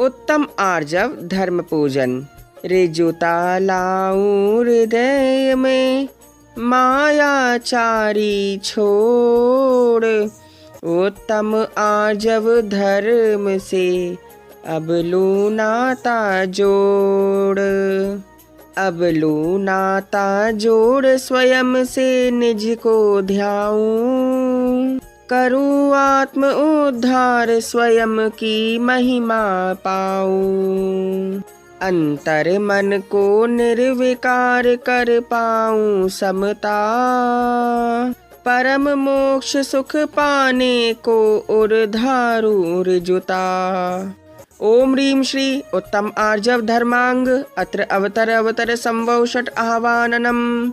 उत्तम आर्जव धर्म पूजन। रिजुता लाऊं हृदय में मायाचारी छोड़। उत्तम आर्जव धर्म से अब लूं नाता जोड़। अब लूं नाता जोड़ स्वयं से निज को ध्याऊं। करूं आत्म उद्धार स्वयं की महिमा पाऊं। अंतर मन को निर्विकार कर पाऊं समता। परम मोक्ष सुख पाने को उर्धारू ऋजुता। ओम ह्रीं श्री उत्तम आर्जव धर्मांग अत्र अवतर संभव षट आह्वाननम्।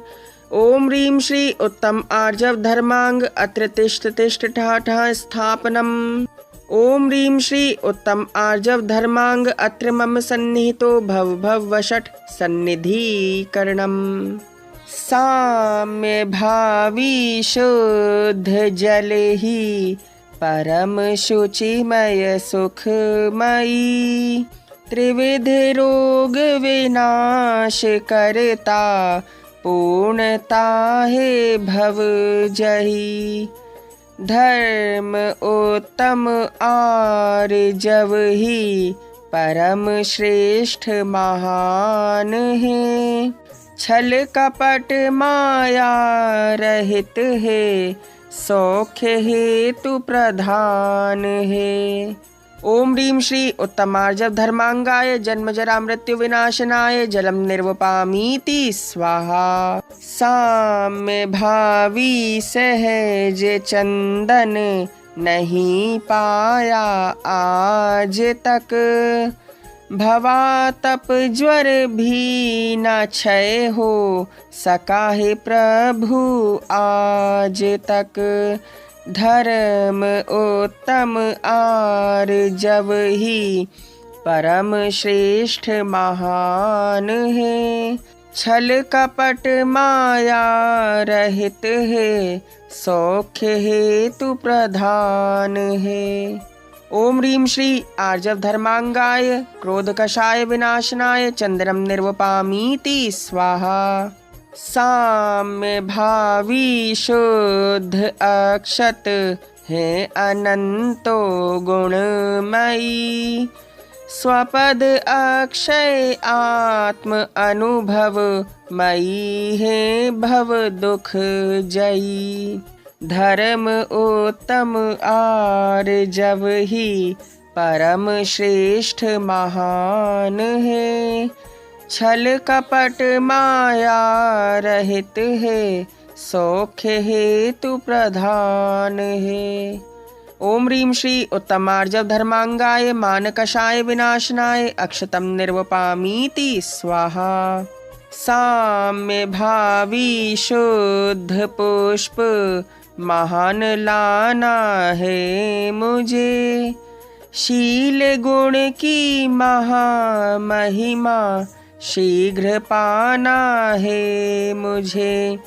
ओम ह्रीं श्री उत्तम आर्जव धर्मांग अत्र तिष्ठ ठा ठा स्थापनम्। ओम ह्रीं श्री उत्तम आर्जव धर्मांग अत्र मम सन्निहितो भव वषट सन्निधीकरणम्। साम्य भावी शुद्ध जल ही परम शुचिमय सुखमयी। त्रिविध रोग विनाश करता पूर्णता है भव जही। धर्म उत्तम आर्जव ही परम श्रेष्ठ महान है। छल कपट माया रहित है सौख्य हेतु प्रधान है। ओम ह्रीं श्री उत्तमार्जव धर्मांगाय जन्म जरा मृत्यु विनाशनाय जलम निर्वपामीति स्वाहा। साम्य भावी सहज चंदन नहीं पाया आज तक। भवातप ज्वर भी न क्षय हो सका है प्रभु आज तक। धर्म उत्तम आर्जव ही परम श्रेष्ठ महान है। छल कपट माया रहित है सौख्य हेतु प्रधान है। ओम ह्रीं श्री आर्जव धर्मांगाय क्रोध कषाय विनाशनाय चंद्रम निर्वपामीति स्वाहा। साम्य भावी शुद्ध अक्षत है अनंतो गुणमयी। स्वपद अक्षय आत्म अनुभव मयी है भव दुख जयी। धर्म उत्तम आर्जव ही परम श्रेष्ठ महान है। छल कपट माया रहित है सौख्य हेतु प्रधान है। ओम ह्रीं श्री उत्तमार्जव धर्मांगाय मान कषाय विनाशनाय अक्षतम निर्वपामीति स्वाहा। साम्य भावी शुद्ध पुष्प महान लाना है मुझे। शील गुण की महामहिमा शीघ्र पाना है मुझे।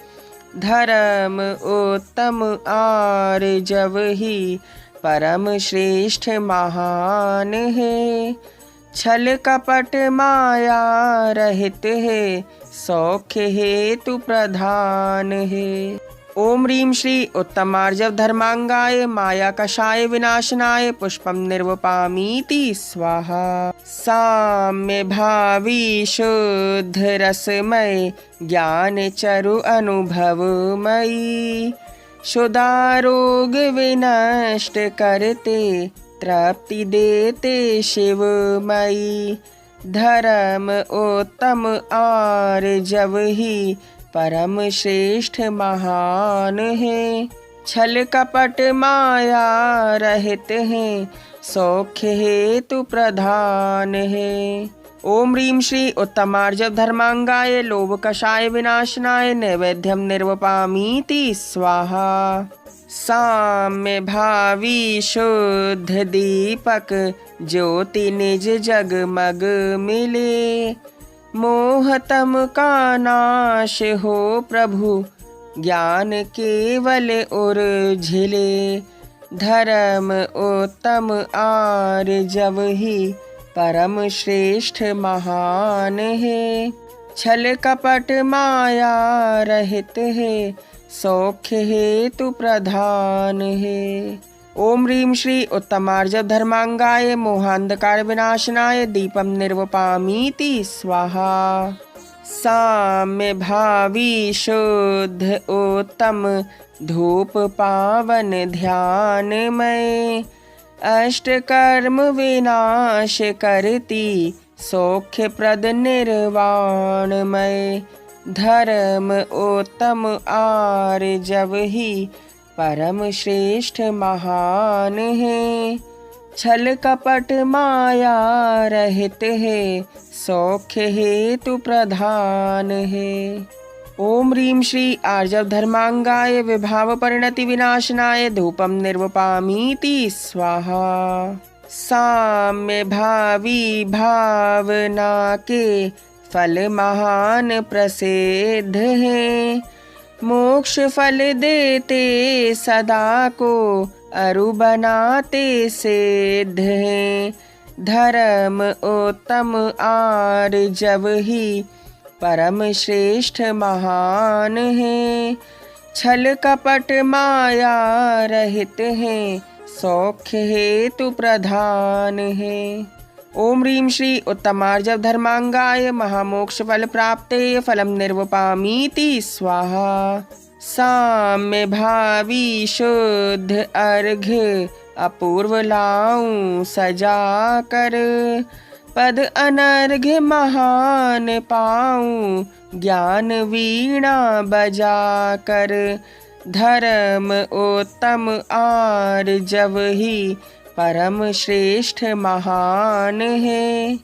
धर्म उत्तम आर्जव ही परम श्रेष्ठ महान है। छल कपट माया रहित है सौख्य हेतु प्रधान है। ओम ह्रीं श्री उत्तमार्जव धर्मांगाय माया कषाय विनाशनाय पुष्पम निर्वपामीति स्वाहा। साम्य भावी शुद्ध रसमय ज्ञान चरु अनुभवमयी। शुदारोग विनष्ट करते तृप्ति देते शिवमयी। धर्म उत्तम आर्जव ही परम श्रेष्ठ महान है। छल कपट माया रहित है सौख्य हेतु प्रधान है। ओम ह्रीं श्री उत्तमार्जव धर्मांगाय लोभ कषाय विनाशनाय नैवेद्यम निर्वपामीति स्वाहा। साम्य भावी शुद्ध दीपक ज्योति निज जगमग मिले। मोहतम का नाश हो प्रभु ज्ञान केवल उर्झिले। धर्म उत्तम आर्जव ही परम श्रेष्ठ महान है। छल कपट माया रहित है, सौख्य हेतु प्रधान है। ओम ह्रीं श्री उत्तमार्जव धर्मांगाय मोहांधकार विनाशनाय दीपम निर्वपामीति स्वाहा। साम्य भावी शुद्ध उत्तम धूप पावन ध्यानमय, अष्ट कर्म विनाश करती सौख्य प्रद निर्वाणमय। धर्म उत्तम आर्जव ही परम श्रेष्ठ महान है। छल कपट माया रहित है, सौख्य हेतु प्रधान है। ओम ह्रीं श्री आर्जव धर्मांगाय विभाव परिणति विनाशनाय धूपम निर्वपामीति स्वाहा। साम्य भावी भावना के फल महान प्रसिद्ध है, मोक्ष फल देते सदा को अरु बनाते सिद्ध हैं। धर्म उत्तम आर्जव ही परम श्रेष्ठ महान है। छल कपट माया रहित है, सौख्य हेतु प्रधान है। ओम ह्रीं श्री उत्तमार्जव धर्मांगाय महामोक्ष फल प्राप्ते फलम निर्वपामीति स्वाहा। साम्य भावी शुद्ध अर्घ्य अपूर्व लाऊं सजा कर, पद अनर्घ्य महान पाऊं ज्ञान वीणा बजा कर। धर्म उत्तम आर्जव ही परम श्रेष्ठ महान है।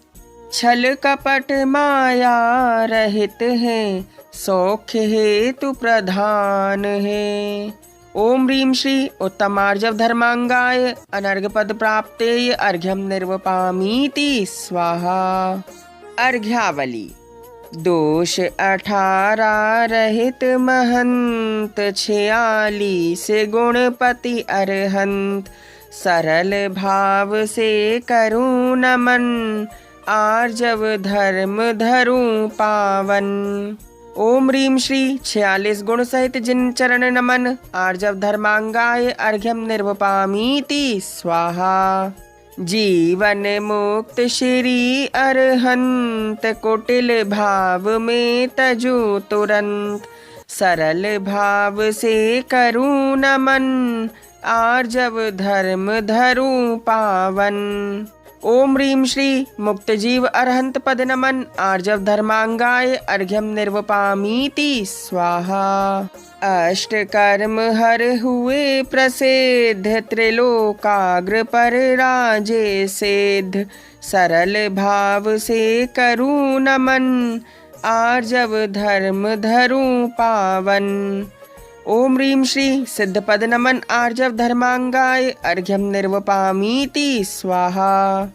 छल कपट माया रहित है, सौख्य हेतु प्रधान है। ओम ह्रीं श्री उत्तमार्जव धर्मांगाय अनर्घ्य पद प्राप्ते अर्घ्यम निर्वपामीति स्वाहा। अर्घ्यावली। दोष 18 रहित महंत, 46 गुणपति अरहंत। सरल भाव से करूं नमन, आर्जव धर्म धरूं पावन। ओम ह्रीं श्री 46 गुण सहित जिन चरण नमन, आर्जव धर्मांगाय अर्घ्यम निर्वपामीति स्वाहा। जीवन मुक्त श्री अरहंत, कुटिल भाव में तजू तुरंत। सरल भाव से करूं नमन, आर्जव धर्म धरूं पावन। ओम ह्रीं श्री मुक्त जीव अरहंत पद नमन, आर्जव धर्मांगाय अर्घ्यम निर्वपामीति स्वाहा। अष्ट कर्म हर हुए प्रसिद्ध, त्रिलोकाग्र पर राजे सिद्ध। सरल भाव से करूं नमन, आर्जव धर्म धरूं पावन। ओम ह्रीं श्री सिद्ध पद नमन, आर्जव धर्मांगाय अर्घ्यम निर्वपामीति स्वाहा।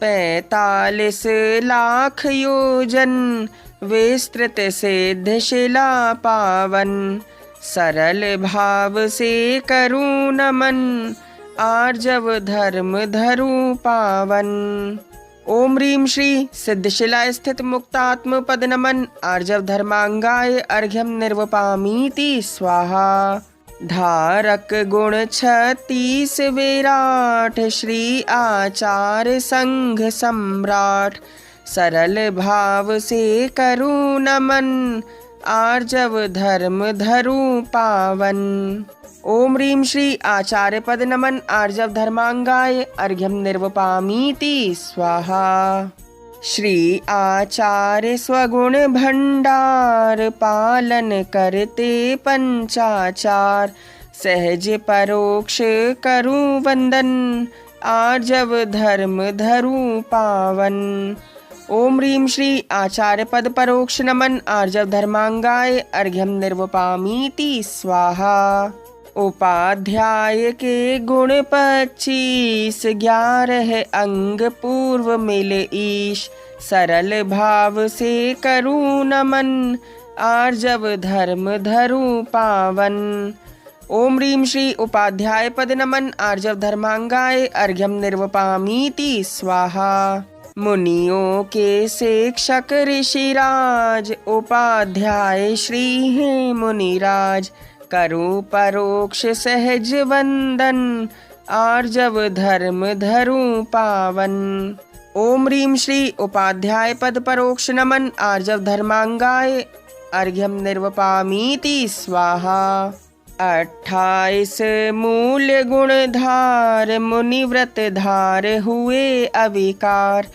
45 लाख योजन विस्तृत सिद्ध शिला पावन। सरल भाव से करूं नमन, आर्जव धर्म धरूं पावन। ओम ह्रीं श्री सिद्धशिला स्थित मुक्तात्म पद नमन, आर्जव धर्मांगाय अर्घ्यम निर्वपामीति स्वाहा। धारक गुण 36 विराट, श्री आचार्य संघ सम्राट। सरल भाव से करूं नमन, आर्जव धर्म धरूं पावन। ओम ह्रीं श्री आचार्य पद नमन, आर्जव धर्मांगाय अर्घ्यम निर्वपामीति स्वाहा। श्री आचार्य स्वगुण भंडार, पालन करते पंचाचार। सहज परोक्ष करूं वंदन, आर्जव धर्म धरूं पावन। ओम ह्रीं श्री आचार्य पद परोक्ष नमन, आर्जव धर्मांगाय अर्घ्यम निर्वपामीति स्वाहा। उपाध्याय के गुण 25, 11 अंग पूर्व मिले ईश। सरल भाव से करूं नमन, आर्जव धर्म धरूं पावन। ओम ह्रीं श्री उपाध्याय पद नमन, आर्जव धर्मांगाय अर्घ्यम निर्वपामीति स्वाहा। मुनियों के शिक्षक ऋषिराज, उपाध्याय श्री हैं मुनिराज। करूं परोक्ष सहज वंदन, आर्जव धर्म धरूं पावन। ओम ह्रीं श्री उपाध्याय पद परोक्ष नमन, आर्जव धर्मांगाय अर्घ्यम निर्वपामीति स्वाहा। 28 मूल गुण धार, मुनिव्रत धार हुए अविकार।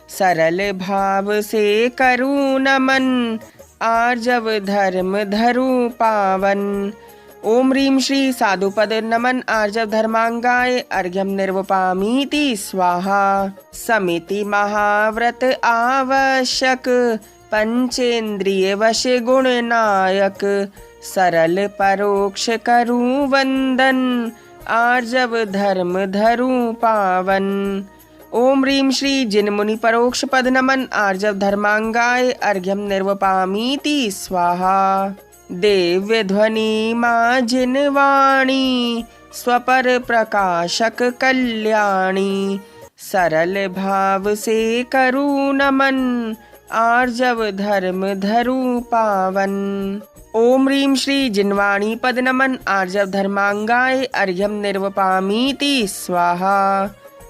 सरल भाव से करूं नमन, आर्जव धर्म धरूं पावन। ओम ह्रीं श्री साधुपद नमन, आर्जव धर्मांगाय अर्घ्यम निर्वपामीति स्वाहा। समिति महाव्रत आवश्यक, पंचेन्द्रिय वश गुण नायक। सरल परोक्ष करूं वंदन, आर्जव धर्म धरूं पावन। ओम ह्रीं श्री जिन मुनि परोक्ष पद नमन, आर्जव धर्मांगाय अर्घ्यम निर्वपामीति स्वाहा। दिव्य ध्वनि मां जिन वाणी, स्वपर प्रकाशक कल्याणी। सरल भाव से करूं नमन, आर्जव धर्म धरूं पावन। ओम ह्रीं श्री जिनवाणी पद नमन, आर्जव धर्मांगाय अर्घ्यम निर्वपामीति स्वाहा।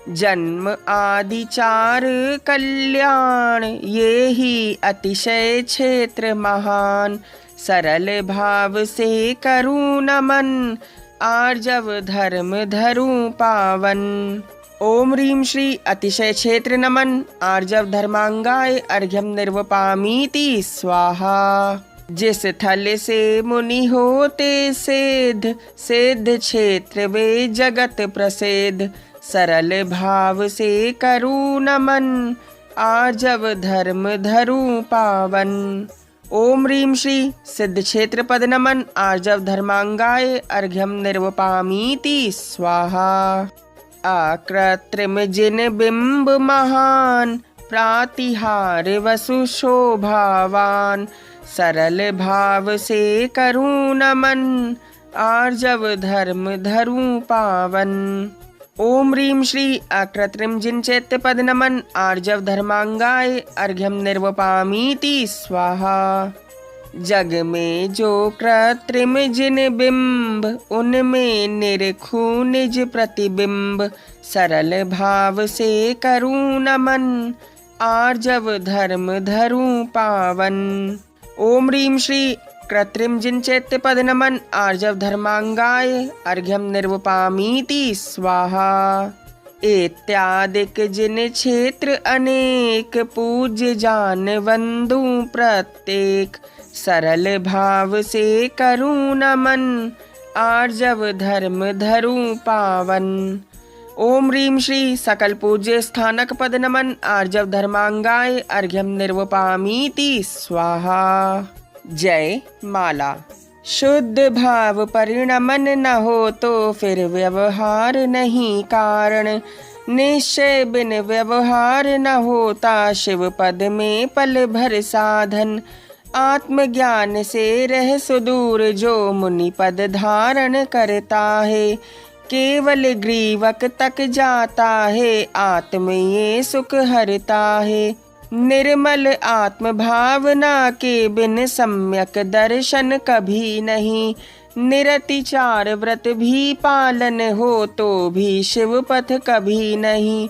जन्म आदि चार कल्याण, ये ही अतिशय क्षेत्र महान। सरल भाव से करूं नमन, आर्जव धर्म धरूं पावन। ओम ह्रीं श्री अतिशय क्षेत्र नमन, आर्जव धर्मांगाय अर्घ्यम निर्वपामीति स्वाहा। जिस थल से मुनि होते सिद्ध, सिद्ध क्षेत्र वे जगत प्रसिद्ध। सरल भाव से करूं नमन, आर्जव धर्म धरूं पावन। ओम ह्रीं श्री सिद्ध क्षेत्र पद नमन, आर्जव धर्मांगाय अर्घ्यम निर्वपामीति स्वाहा। अकृत्रिम जिन बिंब महान, प्रातिहार वसु शोभावान। सरल भाव से करूं नमन, आर्जव धर्म धरूं पावन। ओम ह्रीं श्री अकृत्रिम जिन चैत्य पद नमन, आर्जव धर्मांगाय अर्घ्यम निर्वपामीति स्वाहा। जग में जो कृत्रिम जिन बिंब, उनमें निरखूं निज प्रतिबिंब। सरल भाव से करूं नमन, आर्जव धर्म धरूं पावन। ओम ह्रीं श्री कृत्रिम जिन चैत्य पद नमन, आर्जव धर्मांगाय अर्घ्यम निर्वपामीति स्वाहा। इत्यादिक जिन क्षेत्र अनेक, पूज्य जान वंदू प्रत्येक। सरल भाव से करूं नमन, आर्जव धर्म धरूं पावन। ओम ह्रीं श्री सकल पूज्य स्थानक पद नमन, आर्जव धर्मांगाय अर्घ्यम निर्वपामीति स्वाहा। जय माला। शुद्ध भाव परिणमन न हो तो फिर व्यवहार नहीं कारण। निश्चय बिन व्यवहार न होता, शिव पद में पल भर साधन। आत्मज्ञान से रह सुदूर, जो मुनि पद धारण करता है। केवल ग्रीवक तक जाता है, आत्म ये सुख हरता है। निर्मल आत्म भावना के बिन सम्यक दर्शन कभी नहीं। निरति चार व्रत भी पालन हो तो भी शिव पथ कभी नहीं।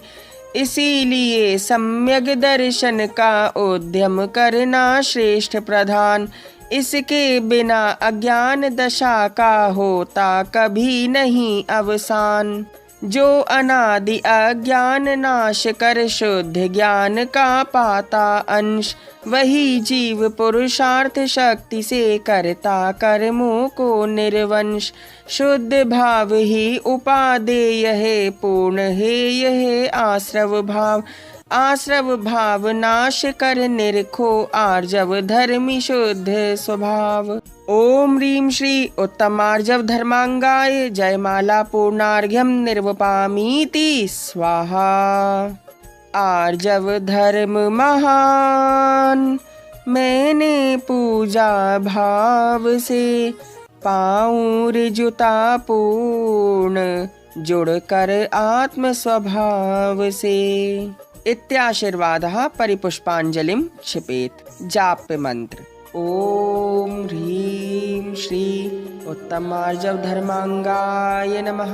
इसीलिए सम्यक दर्शन का उद्यम करना श्रेष्ठ प्रधान। इसके बिना अज्ञान दशा का होता कभी नहीं अवसान। जो अनादि अज्ञान नाश कर शुद्ध ज्ञान का पाता अंश। वही जीव पुरुषार्थ शक्ति से करता कर्मों को निर्वंश। शुद्ध भाव ही उपादेय है, पूर्ण है यह आश्रव भाव। आश्रव भाव नाश कर निरखो, आर्जव धर्मी शुद्ध स्वभाव। ओम ह्रीं श्री उत्तमार्जव धर्मांगाय जयमाला पूर्णार्घ्यम निर्वपामीति स्वाहा। आर्जव धर्म महान, मैंने पूजा भाव से। पाऊं ऋजुता पूर्ण, जुड़ कर आत्म स्वभाव से। इत्याशीर्वादः परिपुष्पाञ्जलिं क्षिपेत्। जाप्य मंत्र ओम ह्रीं श्री उत्तमार्जव धर्मांगाय नमः।